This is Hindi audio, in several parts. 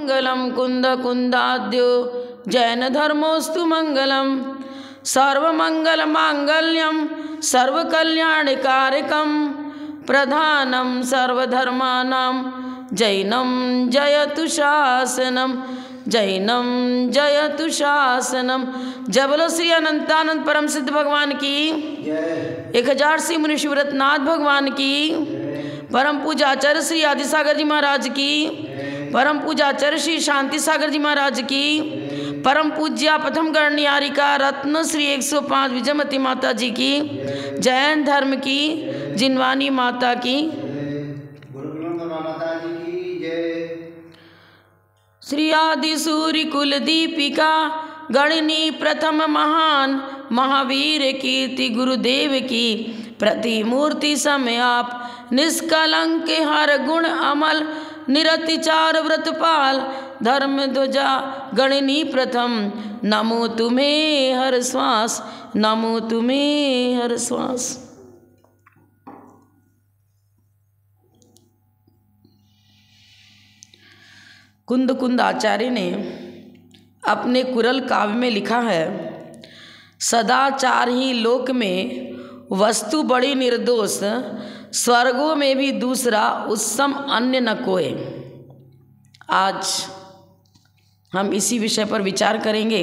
मंगलम कुंद कुंदाद्यो जैन धर्मोस्तु मंगलम सर्वमंगल मांगल्यम सर्वकल्याणकारकम प्रधानम सर्वधर्मानां जैनम जयतु शासनम जैनम जयतु शासनम। जय बोलो श्री अनंतानंद परम सिद्ध भगवान की 1000 श्री मुनि शिवरतनाथ भगवान की परम पूजा आचार्य श्री आदिसागर जी महाराज की परम पूजा आचार्य श्री शांति सागर जी महाराज की परम पूज्या प्रथम गणनियारिका रत्न श्री 105 विजयमती माता जी की जैन धर्म की जिनवानी माता की श्री आदि सूर्य कुल दीपिका गणनी प्रथम महान महावीर कीर्ति गुरुदेव की प्रतिमूर्ति समय आप निष्कलंक हर गुण अमल निरतिचार व्रतपाल धर्म ध्वजा गणनी प्रथम नमो तुम्हें हर श्वास नमो तुम्हें हर श्वास। कुंद कुंद आचार्य ने अपने कुरल काव्य में लिखा है, सदाचार ही लोक में वस्तु बड़ी निर्दोष, स्वर्गों में भी दूसरा उत्तम अन्य न कोय। आज हम इसी विषय पर विचार करेंगे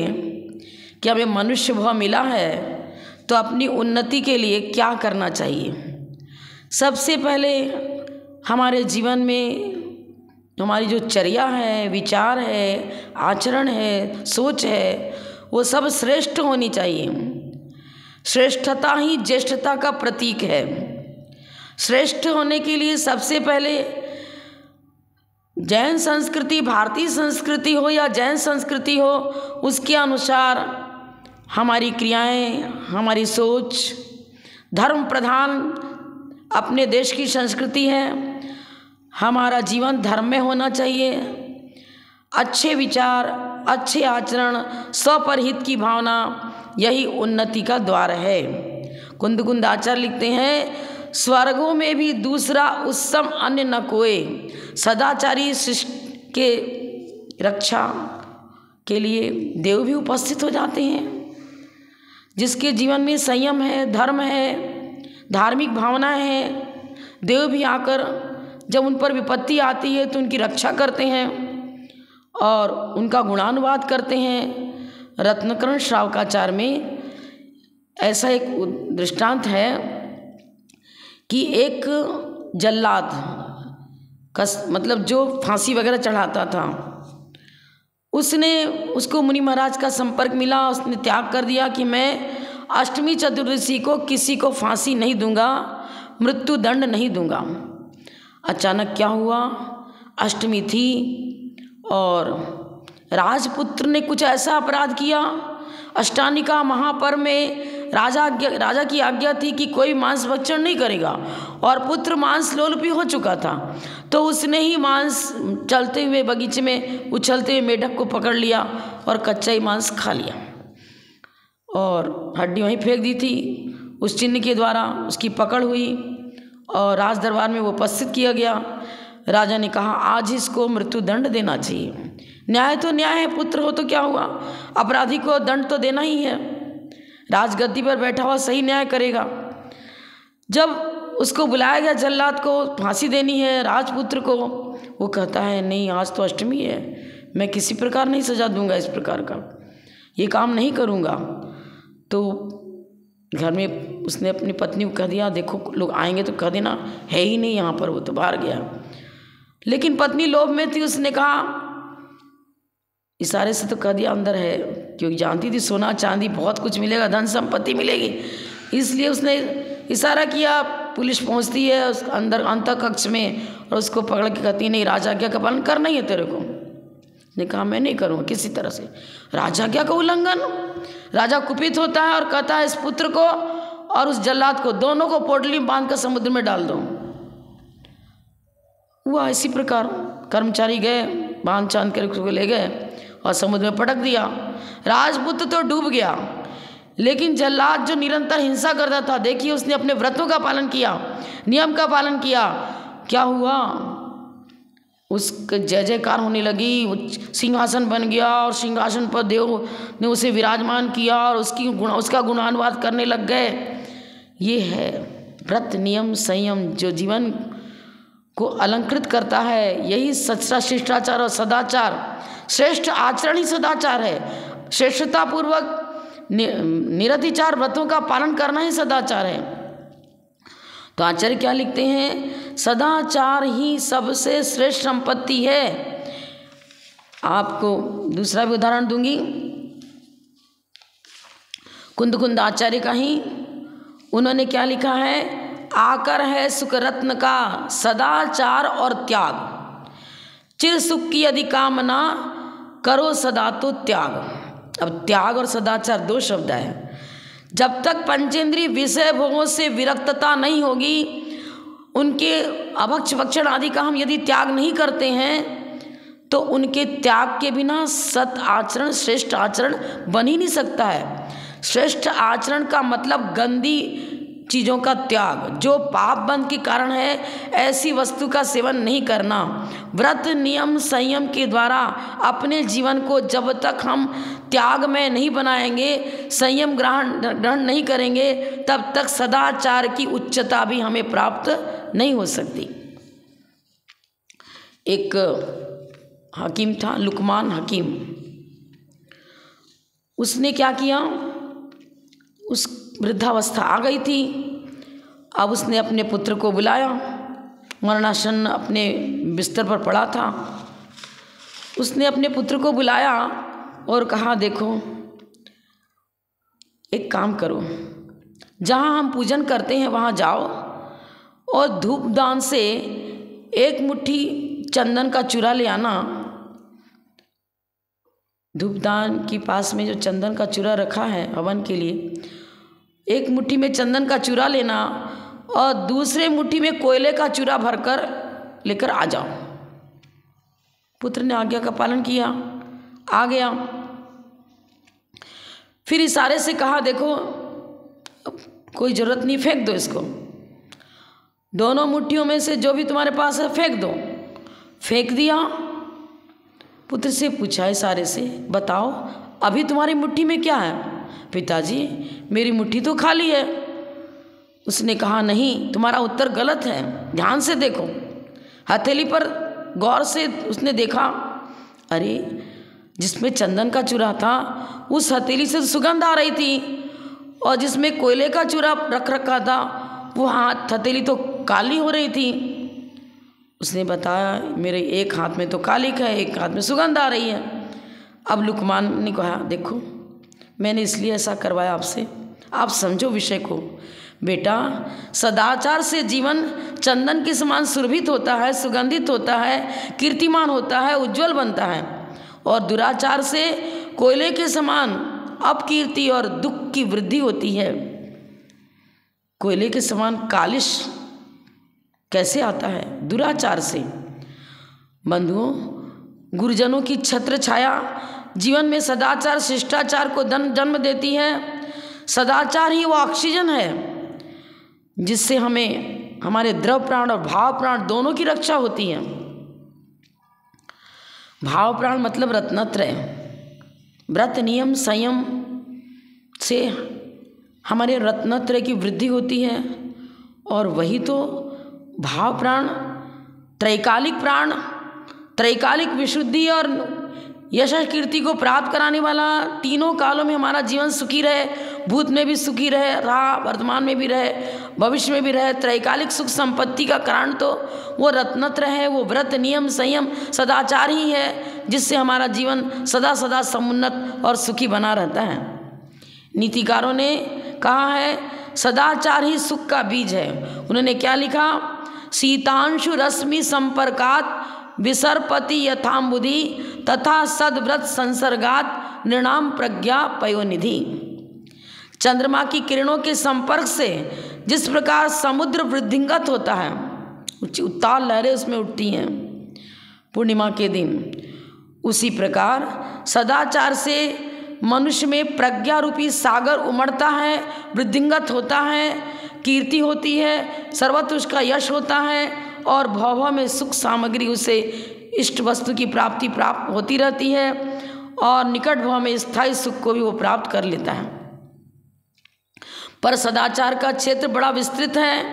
कि हमें मनुष्य भाव मिला है तो अपनी उन्नति के लिए क्या करना चाहिए। सबसे पहले हमारे जीवन में हमारी जो चर्या है, विचार है, आचरण है, सोच है, वो सब श्रेष्ठ होनी चाहिए। श्रेष्ठता ही ज्येष्ठता का प्रतीक है। श्रेष्ठ होने के लिए सबसे पहले जैन संस्कृति, भारतीय संस्कृति हो या जैन संस्कृति हो, उसके अनुसार हमारी क्रियाएं, हमारी सोच, धर्म प्रधान अपने देश की संस्कृति है। हमारा जीवन धर्म में होना चाहिए। अच्छे विचार, अच्छे आचरण, स्वपरहित की भावना, यही उन्नति का द्वार है। कुंद कुंद आचार्य लिखते हैं, स्वर्गों में भी दूसरा उत्तम अन्य न कोय। सदाचारी शिष्ट के रक्षा के लिए देव भी उपस्थित हो जाते हैं। जिसके जीवन में संयम है, धर्म है, धार्मिक भावनाएं हैं, देव भी आकर जब उन पर विपत्ति आती है तो उनकी रक्षा करते हैं और उनका गुणानुवाद करते हैं। रत्नकरण श्रावकाचार्य में ऐसा एक दृष्टांत है कि एक जल्लाद मतलब जो फांसी वगैरह चढ़ाता था, उसको मुनि महाराज का संपर्क मिला। उसने त्याग कर दिया कि मैं अष्टमी चतुर्दशी को किसी को फांसी नहीं दूंगा, मृत्यु दंड नहीं दूंगा। अचानक क्या हुआ, अष्टमी थी और राजपुत्र ने कुछ ऐसा अपराध किया। अष्टानिका महापर्व में राजा की आज्ञा थी कि कोई मांस भक्षण नहीं करेगा और पुत्र मांस लोलुपी हो चुका था। तो उसने ही मांस चलते हुए बगीचे में उछलते हुए मेढक को पकड़ लिया और कच्चा ही मांस खा लिया और हड्डी वहीं फेंक दी थी। उस चिन्ह के द्वारा उसकी पकड़ हुई और राज दरबार में वो उपस्थित किया गया। राजा ने कहा, आज इसको मृत्यु दंड देना चाहिए। न्याय तो न्याय है, पुत्र हो तो क्या हुआ, अपराधी को दंड तो देना ही है। राजगद्दी पर बैठा हुआ सही न्याय करेगा। जब उसको बुलाया गया, जल्लाद को फांसी देनी है राजपुत्र को, वो कहता है नहीं, आज तो अष्टमी है, मैं किसी प्रकार नहीं सजा दूंगा, इस प्रकार का ये काम नहीं करूँगा। तो घर में उसने अपनी पत्नी को कह दिया, देखो लोग आएंगे तो कह देना है ही नहीं यहाँ पर, वो तो बाहर गया। लेकिन पत्नी लोभ में थी, उसने कहा, इशारे से तो कह दिया अंदर है, क्योंकि जानती थी सोना चांदी बहुत कुछ मिलेगा, धन संपत्ति मिलेगी। इसलिए उसने इशारा किया। पुलिस पहुँचती है उस अंदर अंतः कक्ष में और उसको पकड़ के कहती है, नहीं, राजा आज्ञा का पालन करना ही है तेरे को। ने कहा, मैं नहीं करूँगा किसी तरह से, राजा आज्ञा का उल्लंघन। राजा कुपित होता है और कहता है, इस पुत्र को और उस जल्लाद को दोनों को पोटली में बांध कर समुद्र में डाल दो। हुआ इसी प्रकार। कर्मचारी गए, बांध चांद कर उसको ले गए और समुद्र में पटक दिया। राजपुत्र तो डूब गया, लेकिन जल्लाद जो निरंतर हिंसा करता था, देखिए उसने अपने व्रतों का पालन किया, नियम का पालन किया। क्या हुआ, उसका जय जयकार होने लगी, सिंहासन बन गया और सिंहासन पर देव ने उसे विराजमान किया और उसका गुणानुवाद करने लग गए। ये है व्रत नियम संयम जो जीवन को अलंकृत करता है। यही सच्चा शिष्टाचार और सदाचार, श्रेष्ठ आचरण ही सदाचार है। श्रेष्ठतापूर्वक निरतिचार व्रतों का पालन करना ही सदाचार है। तो आचार्य क्या लिखते हैं, सदाचार ही सबसे श्रेष्ठ संपत्ति है। आपको दूसरा भी उदाहरण दूंगी, कुंद आचार्य का ही। उन्होंने क्या लिखा है, आकर है सुख रत्न का सदाचार और त्याग, चिर सुख की यदि कामना करो सदा तो त्याग। अब त्याग और सदाचार दो शब्द है। जब तक पंचेंद्रिय विषय भोगों से विरक्तता नहीं होगी, उनके अभक्ष भक्षण आदि का हम यदि त्याग नहीं करते हैं, तो उनके त्याग के बिना सत आचरण श्रेष्ठ आचरण बन ही नहीं सकता है। श्रेष्ठ आचरण का मतलब गंदी चीज़ों का त्याग, जो पाप बंध के कारण है, ऐसी वस्तु का सेवन नहीं करना। व्रत नियम संयम के द्वारा अपने जीवन को जब तक हम त्याग में नहीं बनाएंगे, संयम ग्रहण नहीं करेंगे, तब तक सदाचार की उच्चता भी हमें प्राप्त नहीं हो सकती। एक हकीम था, लुकमान हकीम। उसने क्या किया, उस वृद्धावस्था आ गई थी। अब उसने अपने पुत्र को बुलाया, मरणासन अपने बिस्तर पर पड़ा था। उसने अपने पुत्र को बुलाया और कहा, देखो एक काम करो, जहाँ हम पूजन करते हैं वहाँ जाओ और धूप दान से एक मुट्ठी चंदन का चूरा ले आना। धूपदान के पास में जो चंदन का चूरा रखा है हवन के लिए, एक मुट्ठी में चंदन का चूरा लेना और दूसरे मुट्ठी में कोयले का चूरा भरकर लेकर आ जाओ। पुत्र ने आज्ञा का पालन किया, आ गया। फिर इशारे से कहा, देखो कोई ज़रूरत नहीं, फेंक दो इसको, दोनों मुट्ठियों में से जो भी तुम्हारे पास है फेंक दो। फेंक दिया। पुत्र से पूछा इशारे से, बताओ अभी तुम्हारी मुट्ठी में क्या है? पिताजी मेरी मुट्ठी तो खाली है। उसने कहा, नहीं, तुम्हारा उत्तर गलत है, ध्यान से देखो। हथेली पर गौर से उसने देखा, अरे जिसमें चंदन का चूरा था उस हथेली से सुगंध आ रही थी, और जिसमें कोयले का चूरा रख रखा था वो हथेली तो काली हो रही थी। उसने बताया, मेरे एक हाथ में तो कालिक है, एक हाथ में सुगंध आ रही है। अब लुकमान ने कहा, देखो मैंने इसलिए ऐसा करवाया आपसे, आप समझो विषय को। बेटा, सदाचार से जीवन चंदन के समान सुरभित होता है, सुगंधित होता है, कीर्तिमान होता है, उज्जवल बनता है, और दुराचार से कोयले के समान अपकीर्ति और दुख की वृद्धि होती है। कोयले के समान कालिश कैसे आता है? दुराचार से। बंधुओं, गुरुजनों की छत्र छाया जीवन में सदाचार शिष्टाचार को जन्म देती है। सदाचार ही वो ऑक्सीजन है जिससे हमें हमारे द्रव प्राण और भाव प्राण दोनों की रक्षा होती है। भाव प्राण मतलब रत्नत्रय। व्रत नियम संयम से हमारे रत्नत्रय की वृद्धि होती है, और वही तो भाव प्राण, त्रैकालिक विशुद्धि और यश कीर्ति को प्राप्त कराने वाला, तीनों कालों में हमारा जीवन सुखी रहे, भूत में भी सुखी रहा, वर्तमान में भी रहे, भविष्य में भी रहे। त्रैकालिक सुख संपत्ति का कारण तो वो रत्नत्रय है, वो व्रत नियम संयम सदाचार ही है, जिससे हमारा जीवन सदा सदा समुन्नत और सुखी बना रहता है। नीतिकारों ने कहा है, सदाचार ही सुख का बीज है। उन्होंने क्या लिखा? शीतांशु रश्मि संपर्कात विसर्पति यथाम्बुधि तथा सद्व्रत संसर्गात निर्णाम प्रज्ञा पयोनिधि। चंद्रमा की किरणों के संपर्क से जिस प्रकार समुद्र वृद्धिंगत होता है, उत्ताल लहरें उसमें उठती हैं पूर्णिमा के दिन, उसी प्रकार सदाचार से मनुष्य में प्रज्ञा रूपी सागर उमड़ता है, वृद्धिंगत होता है, कीर्ति होती है, सर्वत्र उसका यश होता है, और भव में सुख सामग्री उसे इष्ट वस्तु की प्राप्ति प्राप्त होती रहती है और निकट भव में स्थायी सुख को भी वो प्राप्त कर लेता है। पर सदाचार का क्षेत्र बड़ा विस्तृत है।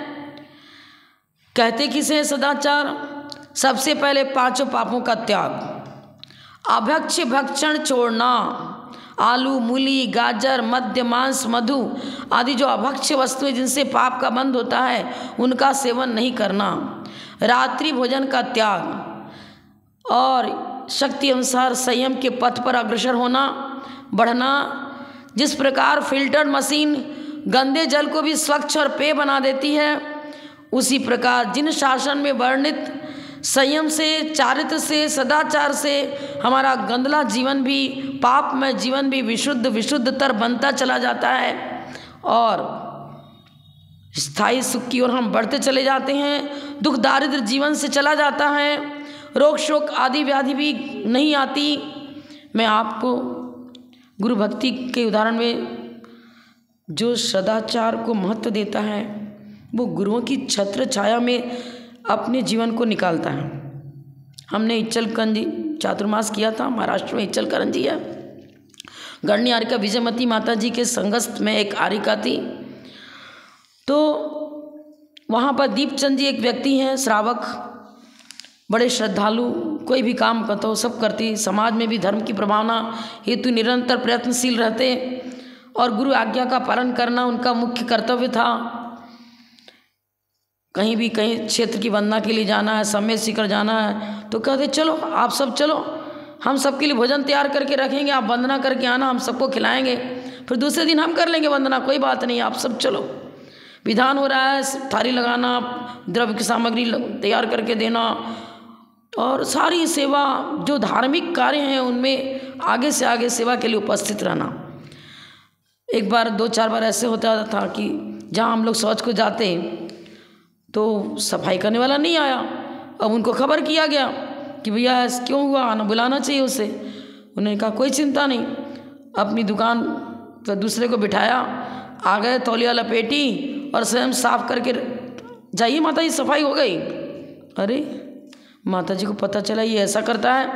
कहते किसे है सदाचार? सबसे पहले 5 पापों का त्याग, अभक्ष्य भक्षण छोड़ना, आलू, मूली, गाजर, मद्य, मांस, मधु आदि जो अभक्ष्य वस्तुएं जिनसे पाप का बंध होता है उनका सेवन नहीं करना, रात्रि भोजन का त्याग और शक्ति अनुसार संयम के पथ पर अग्रसर होना, बढ़ना। जिस प्रकार फिल्टर्ड मशीन गंदे जल को भी स्वच्छ और पेय बना देती है, उसी प्रकार जिन शासन में वर्णित संयम से, चारित्र से, सदाचार से हमारा गंदला जीवन भी, पाप में जीवन भी विशुद्धतर बनता चला जाता है और स्थायी सुख की ओर हम बढ़ते चले जाते हैं। दुख दारिद्र जीवन से चला जाता है, रोग शोक आदि व्याधि भी नहीं आती। मैं आपको गुरु भक्ति के उदाहरण में जो सदाचार को महत्व देता है वो गुरुओं की छत्र छाया में अपने जीवन को निकालता है। हमने इच्चलकरंजी चातुर्मास किया था, महाराष्ट्र में इच्चलकरंजी है। गढ़नी आर्यिका विजयमती माता जी के संगस्त में एक आर्यिका थी, तो वहाँ पर दीपचंद जी एक व्यक्ति हैं, श्रावक, बड़े श्रद्धालु, कोई भी काम करता हो सब करती, समाज में भी धर्म की प्रभावना हेतु निरंतर प्रयत्नशील रहते और गुरु आज्ञा का पालन करना उनका मुख्य कर्तव्य था। कहीं भी कहीं क्षेत्र की वंदना के लिए जाना है, समय सीकर जाना है, तो कहते चलो आप सब चलो, हम सबके लिए भोजन तैयार करके रखेंगे, आप वंदना करके आना, हम सबको खिलाएंगे, फिर दूसरे दिन हम कर लेंगे वंदना, कोई बात नहीं, आप सब चलो। विधान हो रहा है, थाली लगाना, द्रव्य की सामग्री तैयार करके देना और सारी सेवा जो धार्मिक कार्य हैं उनमें आगे से आगे सेवा के लिए उपस्थित रहना। एक बार 2-4 बार ऐसे होता था कि जहाँ हम लोग शौच को जाते तो सफाई करने वाला नहीं आया। अब उनको खबर किया गया कि भैया क्यों हुआ, आना बुलाना चाहिए उसे। उन्होंने कहा कोई चिंता नहीं, अपनी दुकान पर दूसरे को बिठाया, आ गए, तौलिया लपेटी और स्वयं साफ करके जाइए माता जी सफाई हो गई। अरे माता जी को पता चला ये ऐसा करता है,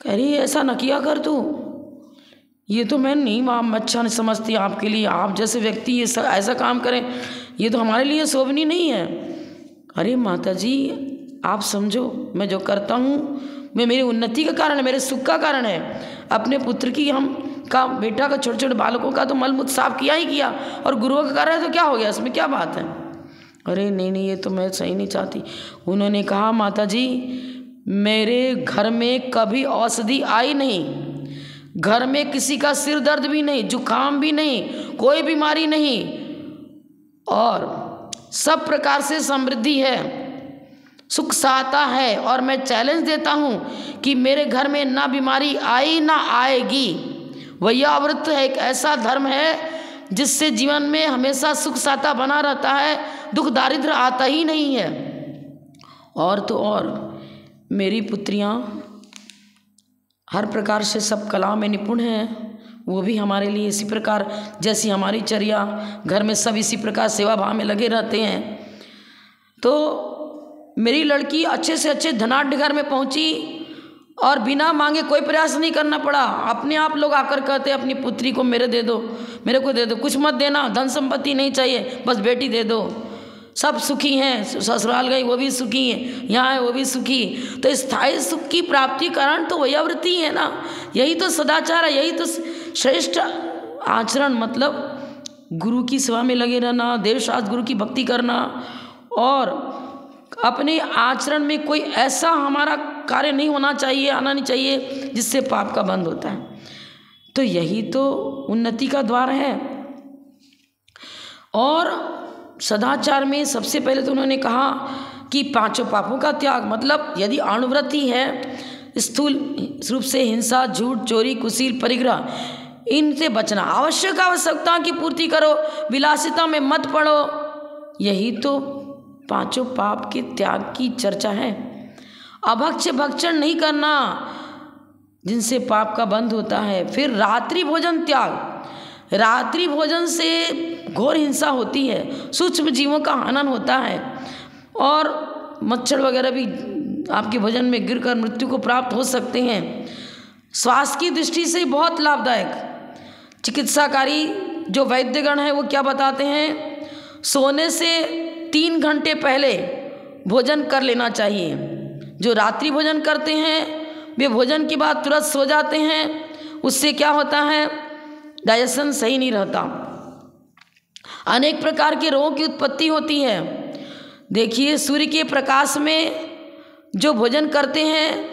कह रही ऐसा न किया कर तू, ये तो मैं नहीं अच्छा नहीं समझती आपके लिए, आप जैसे व्यक्ति ये ऐसा काम करें ये तो हमारे लिए शोभनीय नहीं है। अरे माता जी आप समझो, मैं जो करता हूँ मैं मेरी उन्नति का कारण है, मेरे सुख का कारण है। अपने पुत्र की बेटा का, छोटे छोटे बालकों का तो मलमूत्र साफ किया ही किया और गुरुओं का कार्य है तो क्या हो गया, इसमें क्या बात है। अरे नहीं ये तो मैं सही नहीं चाहती। उन्होंने कहा माता जी मेरे घर में कभी औषधि आई नहीं, घर में किसी का सिर दर्द भी नहीं, जुकाम भी नहीं, कोई बीमारी नहीं और सब प्रकार से समृद्धि है, सुख साता है। और मैं चैलेंज देता हूँ कि मेरे घर में ना बीमारी आई ना आएगी। वैयावृत्त एक ऐसा धर्म है जिससे जीवन में हमेशा सुख साता बना रहता है, दुख दारिद्र आता ही नहीं है। और तो और मेरी पुत्रियाँ हर प्रकार से सब कला में निपुण हैं, वो भी हमारे लिए इसी प्रकार जैसी हमारी चर्या, घर में सब इसी प्रकार सेवा भाव में लगे रहते हैं। तो मेरी लड़की अच्छे से अच्छे धनाढ़ घर में पहुंची और बिना मांगे कोई प्रयास नहीं करना पड़ा। अपने आप लोग आकर कहते अपनी पुत्री को मेरे दे दो, मेरे को दे दो, कुछ मत देना, धन संपत्ति नहीं चाहिए, बस बेटी दे दो। सब सुखी हैं, ससुराल गई वो भी सुखी हैं, यहाँ है वो भी सुखी। तो स्थायी सुख की प्राप्ति कारण तो वैयावृत्ति है ना, यही तो सदाचार है, यही तो श्रेष्ठ आचरण। मतलब गुरु की सेवा में लगे रहना, देवशास्त्र गुरु की भक्ति करना और अपने आचरण में कोई ऐसा हमारा कार्य नहीं होना चाहिए, आना नहीं चाहिए जिससे पाप का बंध होता है। तो यही तो उन्नति का द्वार है। और सदाचार में सबसे पहले तो उन्होंने कहा कि 5 पापों का त्याग, मतलब यदि अणुवृत्ति है, स्थूल रूप से हिंसा, झूठ, चोरी, कुशील, परिग्रह, इनसे बचना, आवश्यकता की पूर्ति करो, विलासिता में मत पड़ो, यही तो 5 पाप के त्याग की चर्चा है। अभक्ष्य भक्षण नहीं करना जिनसे पाप का बंध होता है। फिर रात्रि भोजन त्याग, रात्रि भोजन से घोर हिंसा होती है, सूक्ष्म जीवों का हनन होता है और मच्छर वगैरह भी आपके भोजन में गिरकर मृत्यु को प्राप्त हो सकते हैं। स्वास्थ्य की दृष्टि से बहुत लाभदायक। चिकित्साकारी जो वैद्यगण हैं वो क्या बताते हैं, सोने से 3 घंटे पहले भोजन कर लेना चाहिए। जो रात्रि भोजन करते हैं वे भोजन के बाद तुरंत सो जाते हैं, उससे क्या होता है, डाइजेशन सही नहीं रहता, अनेक प्रकार के रोगों की उत्पत्ति होती है। देखिए, सूर्य के प्रकाश में जो भोजन करते हैं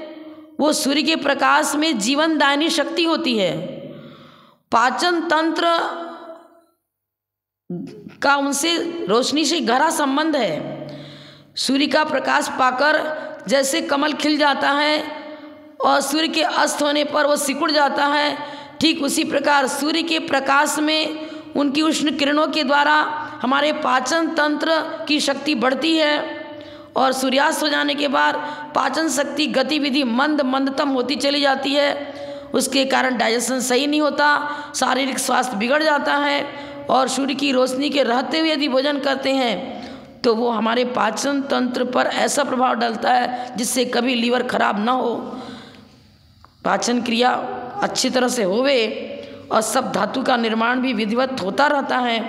वो सूर्य के प्रकाश में जीवनदायिनी शक्ति होती है। पाचन तंत्र का उनसे रोशनी से गहरा संबंध है। सूर्य का प्रकाश पाकर जैसे कमल खिल जाता है और सूर्य के अस्त होने पर वो सिकुड़ जाता है, ठीक उसी प्रकार सूर्य के प्रकाश में उनकी उष्ण किरणों के द्वारा हमारे पाचन तंत्र की शक्ति बढ़ती है और सूर्यास्त हो जाने के बाद पाचन शक्ति गतिविधि मंदतम होती चली जाती है। उसके कारण डाइजेशन सही नहीं होता, शारीरिक स्वास्थ्य बिगड़ जाता है और सूर्य की रोशनी के रहते हुए यदि भोजन करते हैं तो वो हमारे पाचन तंत्र पर ऐसा प्रभाव डालता है जिससे कभी लीवर खराब ना हो, पाचन क्रिया अच्छी तरह से होवे और सब धातु का निर्माण भी विधिवत होता रहता है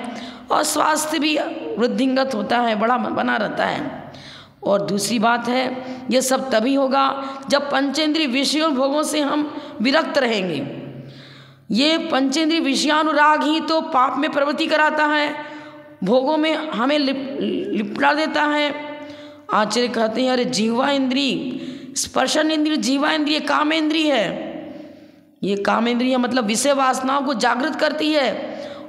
और स्वास्थ्य भी वृद्धिंगत होता है, बड़ा बना रहता है। और दूसरी बात है, ये सब तभी होगा जब पंचेंद्रिय विषयों भोगों से हम विरक्त रहेंगे। ये पंचेंद्रिय विषयानुराग ही तो पाप में प्रवृत्ति कराता है, भोगों में हमें लिपटा देता है। आचार्य कहते हैं, अरे जीवा इंद्रिय, स्पर्शन इंद्रिय, जीवा इंद्रिय कामेंद्रिय है। ये कामेंद्रिय मतलब विषय वासनाओं को जागृत करती है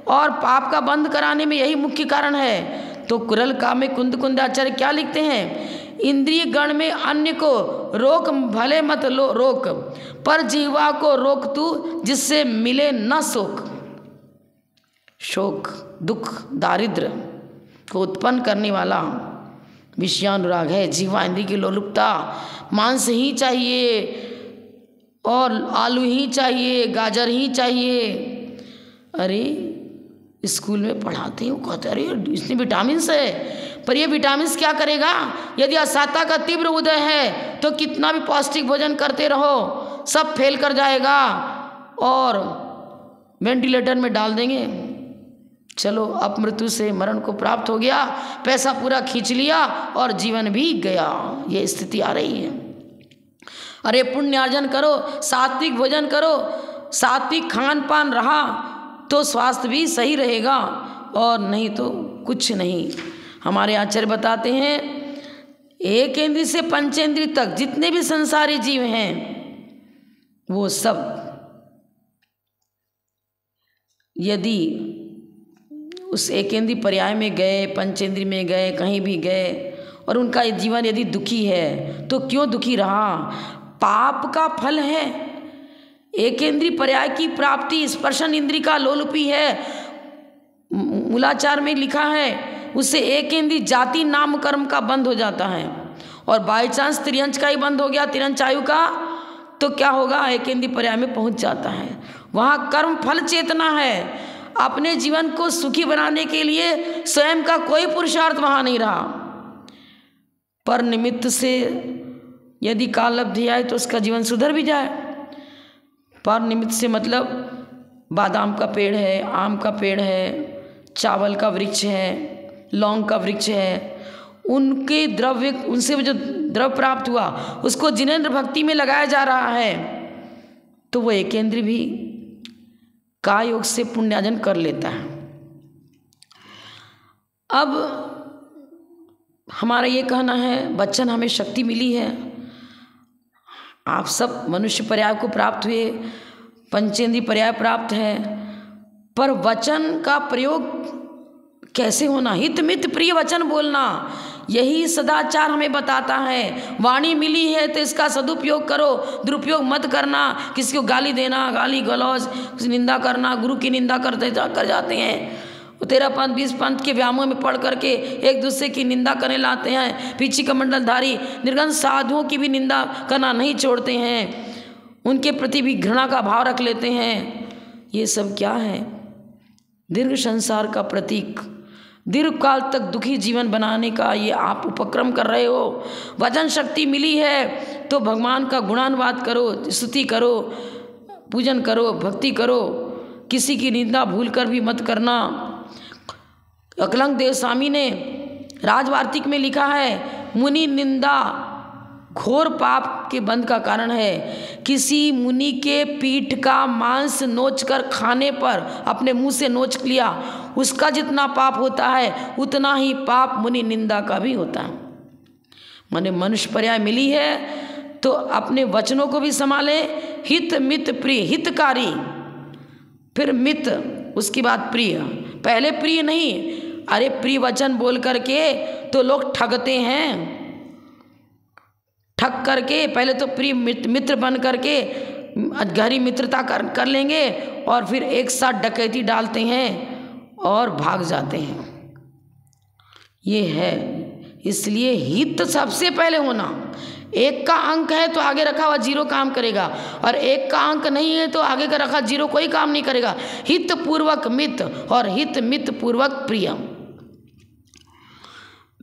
और पाप का बंद कराने में यही मुख्य कारण है। तो कुरल का में कुंद आचार्य क्या लिखते हैं, इंद्रिय गण में अन्य को रोक भले मत रोक, पर जीवा को रोक तू जिससे मिले न शोक। शोक, दुख, दारिद्र को उत्पन्न करने वाला विषयानुराग है जीवा इंद्रिय की लोलुपता। मांस ही चाहिए और आलू ही चाहिए, गाजर ही चाहिए। अरे स्कूल में पढ़ाते हैं, वो कहते अरे इसमें विटामिन है, पर ये विटामिन क्या करेगा, यदि असाता का तीव्र उदय है तो कितना भी पौष्टिक भोजन करते रहो सब फेल कर जाएगा और वेंटिलेटर में डाल देंगे। चलो अब मृत्यु से मरण को प्राप्त हो गया, पैसा पूरा खींच लिया और जीवन भी गया, ये स्थिति आ रही है। अरे पुण्यार्जन करो, सात्विक भोजन करो, सात्विक खान पान रहा तो स्वास्थ्य भी सही रहेगा और नहीं तो कुछ नहीं। हमारे आचार्य बताते हैं, एक इंद्रिय से पंचेंद्रिय तक जितने भी संसारी जीव हैं वो सब यदि उस एकेंद्रीय पर्याय में गए, पंचेंद्रिय में गए, कहीं भी गए और उनका जीवन यदि दुखी है तो क्यों दुखी रहा, पाप का फल है। एकेंद्रीय पर्याय की प्राप्ति स्पर्शन इंद्रिय का लोलुपी है। मूलाचार में लिखा है, उससे एकेंद्रीय जाति नाम कर्म का बंद हो जाता है और बाई चांस त्रियंच का ही बंद हो गया, तिरंच आयु का, तो क्या होगा, एकेंद्रीय पर्याय में पहुंच जाता है। वहाँ कर्म फल चेतना है, अपने जीवन को सुखी बनाने के लिए स्वयं का कोई पुरुषार्थ वहाँ नहीं रहा। पर निमित्त से यदि काल लब्धि आए तो उसका जीवन सुधर भी जाए। पर निमित्त से मतलब बादाम का पेड़ है, आम का पेड़ है, चावल का वृक्ष है, लौंग का वृक्ष है, उनके द्रव्य, उनसे जो द्रव्य प्राप्त हुआ उसको जिनेंद्र भक्ति में लगाया जा रहा है तो वो एकेंद्रीय भी काय योग से पुण्यार्जन कर लेता है। अब हमारा ये कहना है, बच्चन हमें शक्ति मिली है, आप सब मनुष्य पर्याय को प्राप्त हुए, पंचेंद्रिय पर्याय प्राप्त है, पर वचन का प्रयोग कैसे होना, हित मित प्रिय वचन बोलना, यही सदाचार हमें बताता है। वाणी मिली है तो इसका सदुपयोग करो, दुरुपयोग मत करना। किसी को गाली देना, गाली गलौज, निंदा करना, गुरु की निंदा कर जाते हैं। 13 पंथ 20 पंथ के व्यामों में पढ़ करके एक दूसरे की निंदा करने लाते हैं। पीछे कमंडलधारी निर्गंध साधुओं की भी निंदा करना नहीं छोड़ते हैं, उनके प्रति भी घृणा का भाव रख लेते हैं। ये सब क्या है, दीर्घ संसार का प्रतीक। दीर्घकाल तक दुखी जीवन बनाने का ये आप उपक्रम कर रहे हो। वचन शक्ति मिली है तो भगवान का गुणानुवाद करो, स्तुति करो, पूजन करो, भक्ति करो, किसी की निंदा भूल कर भी मत करना। अकलंक देव स्वामी ने राजवार्तिक में लिखा है, मुनि निंदा घोर पाप के बंध का कारण है। किसी मुनि के पीठ का मांस नोच कर खाने पर अपने मुंह से नोच लिया, उसका जितना पाप होता है उतना ही पाप मुनि निंदा का भी होता है। माने मनुष्य पर्याय मिली है तो अपने वचनों को भी संभाले। हित मित प्रिय, हितकारी, फिर मित, उसके बाद प्रिय। पहले प्रिय नहीं, अरे प्रिय वचन बोल करके तो लोग ठगते हैं। ठग करके पहले तो प्रिय मित्र बन करके गहरी मित्रता कर लेंगे और फिर एक साथ डकैती डालते हैं और भाग जाते हैं। ये है, इसलिए हित सबसे पहले होना। एक का अंक है तो आगे रखा हुआ जीरो काम करेगा, और एक का अंक नहीं है तो आगे का रखा जीरो कोई काम नहीं करेगा। हित पूर्वक मित और हित मित पूर्वक प्रिय।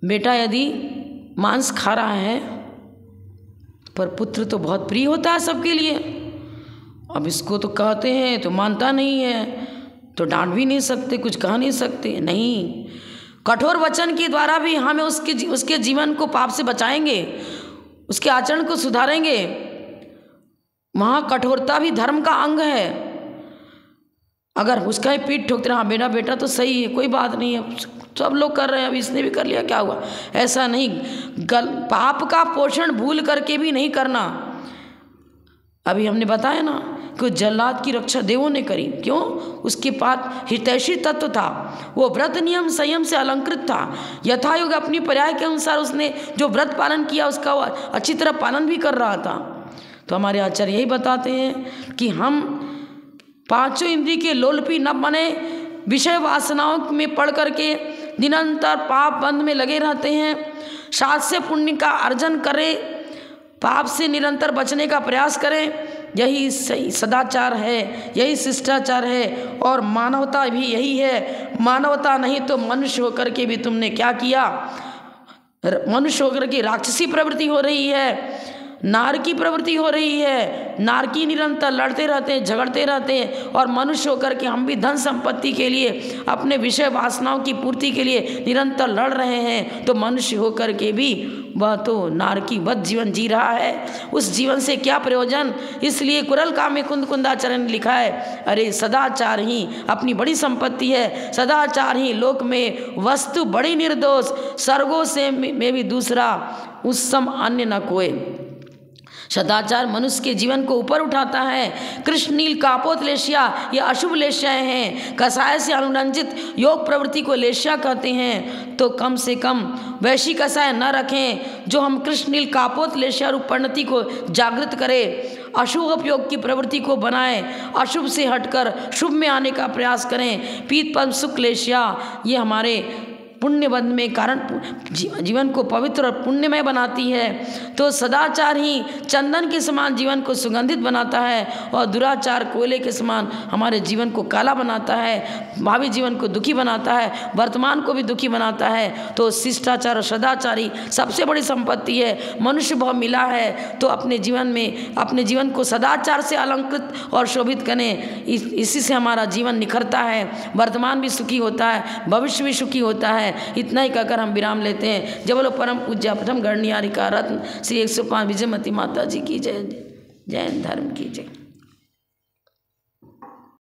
बेटा यदि मांस खा रहा है पर पुत्र तो बहुत प्रिय होता है सबके लिए। अब इसको तो कहते हैं तो मानता नहीं है, तो डांट भी नहीं सकते, कुछ कह नहीं सकते। नहीं, कठोर वचन के द्वारा भी हमें उसके जीवन को पाप से बचाएंगे, उसके आचरण को सुधारेंगे। वहाँ कठोरता भी धर्म का अंग है। अगर उसका ही पीठ ठोकते रहा, बेटा बेटा तो सही है, कोई बात नहीं है, सब लोग कर रहे हैं, अब इसने भी कर लिया, क्या हुआ, ऐसा नहीं। पाप का पोषण भूल करके भी नहीं करना। अभी हमने बताया ना कि जल्लाद की रक्षा देवों ने करी, क्यों? उसके पास हितैषी तत्व था, वो व्रत नियम संयम से अलंकृत था। यथायोग अपनी पर्याय के अनुसार उसने जो व्रत पालन किया उसका वो अच्छी तरह पालन भी कर रहा था। तो हमारे आचार्य यही बताते हैं कि हम पांचों इंद्रिय के लोलपी न बने, विषय वासनाओं में पड़ करके निरंतर पाप बंध में लगे रहते हैं। साथ से पुण्य का अर्जन करें, पाप से निरंतर बचने का प्रयास करें। यही सही सदाचार है, यही शिष्टाचार है, और मानवता भी यही है। मानवता नहीं तो मनुष्य होकर के भी तुमने क्या किया? मनुष्य होकर के राक्षसी प्रवृत्ति हो रही है, नारकी प्रवृत्ति हो रही है। नारकी निरंतर लड़ते रहते हैं, झगड़ते रहते हैं, और मनुष्य होकर के हम भी धन संपत्ति के लिए, अपने विषय वासनाओं की पूर्ति के लिए निरंतर लड़ रहे हैं। तो मनुष्य होकर के भी वह तो नारकी वध जीवन जी रहा है। उस जीवन से क्या प्रयोजन? इसलिए कुरल का में कुंदाचार्य ने लिखा है, अरे सदाचार ही अपनी बड़ी संपत्ति है, सदाचार ही लोक में वस्तु बड़ी निर्दोष, स्वर्गों से में भी दूसरा उस सम अन्य न कोई। सदाचार मनुष्य के जीवन को ऊपर उठाता है। कृष्ण नील कापोत लेशिया ये अशुभ लेशियाएँ हैं। कसाय से अनुरंजित योग प्रवृत्ति को लेशिया कहते हैं। तो कम से कम वैसी कसाय न रखें जो हम कृष्ण नील कापोत लेशिया रूप परिणति को जागृत करें। अशुभ उपयोग की प्रवृत्ति को बनाएं, अशुभ से हटकर शुभ में आने का प्रयास करें। पीत पद्म सुख लेशिया ये हमारे पुण्य बंध में कारण जीवन को पवित्र और पुण्यमय बनाती है। तो सदाचार ही चंदन के समान जीवन को सुगंधित बनाता है, और दुराचार कोयले के समान हमारे जीवन को काला बनाता है, भावी जीवन को दुखी बनाता है, वर्तमान को भी दुखी बनाता है। तो शिष्टाचार और सदाचार ही सबसे बड़ी संपत्ति है। मनुष्य भाव मिला है तो अपने जीवन में अपने जीवन को सदाचार से अलंकृत और शोभित करें। इसी से हमारा जीवन निखरता है, वर्तमान भी सुखी होता है, भविष्य भी सुखी होता है। इतना ही कहकर हम विराम लेते हैं। जब बोलो परम पूज्य प्रथम गणनियारिका रत्न श्री 105 विजयमती माता जी की जय। जैन धर्म की जय।